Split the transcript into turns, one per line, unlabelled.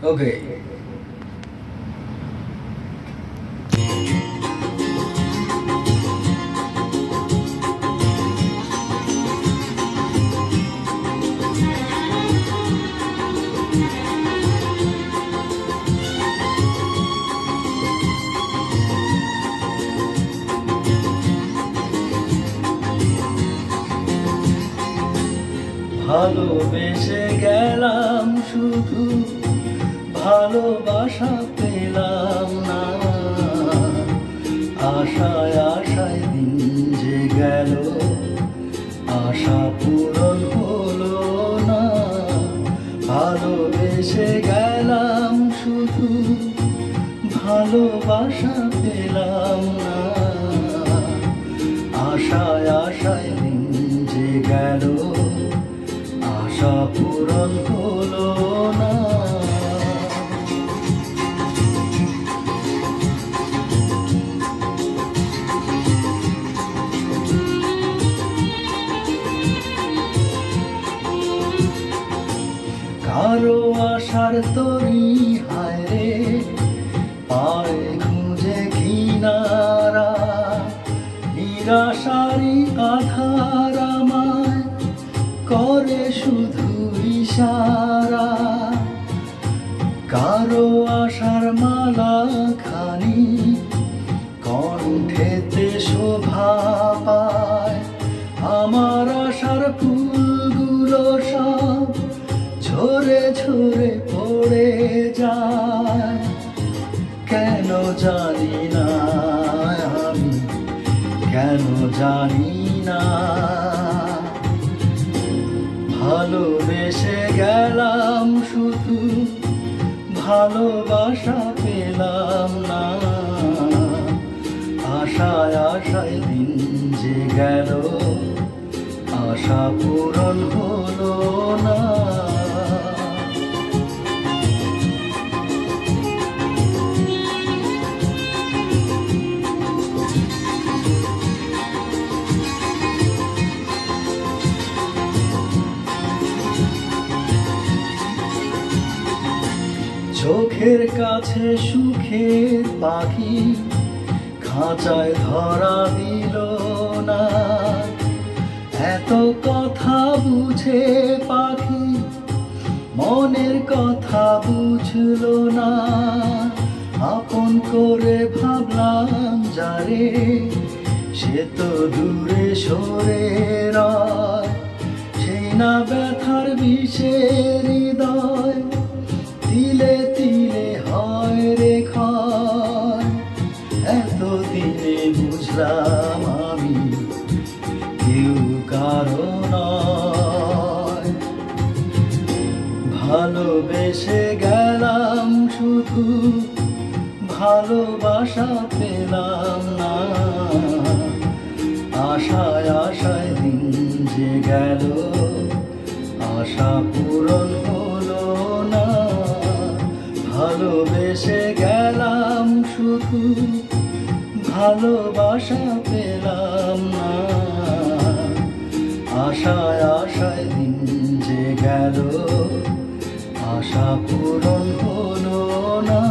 ওকে। ভালোবেসে গেলাম শুধু ভালোবাসা পেলাম না, আশায় আশায় দিন যে গেল আশা পূরণ হলো না। ভালোবেসে গেলাম শুধু ভালোবাসা পেলাম না, আশায় আশায় দিন যে গেল আশা পূরণ হলো না। কারো আশার তরি হায় রে পায়ে খুঁজে কিনারা, নিরাশারি আধার আমায় করে শুধু ইশারা। কারো আশার মালা খানি কণ্ঠেতে শোভা পায়, আমার আশার ফুলগুলো সব ঝরে ঝরে পড়ে যায়। কেন জানি না আমি, কেন জানি না। ভালোবেসে গেলাম শুধু ভালোবাসা পেলাম না, আশায় আশায় দিন যে গেল আশা পূরণ হলো না। চোখের কাছে সুখের পাখি খাঁচায় ধরা দিল না, এত কথা বুঝে পাখি মনের কথা বুঝলো না। আপন করে ভাবলাম যারে সে তো দূরে সরে রয়, সেই না ব্যথার বিষের হৃদয় তিলে তিলে হয় রে ক্ষয়। এতদিনে বুঝলাম আমি কেউ কারো নয়। ভালোবেসে গেলাম শুধু ভালোবাসা পেলাম না, আশায় আশায় দিন যে গেল আশা পূরণ হলো না। ভালোবেসে গেলাম শুধু ভালোবাসা পেলাম না, আশায় আশায় দিন যে গেল আশা পূরণ হলো না।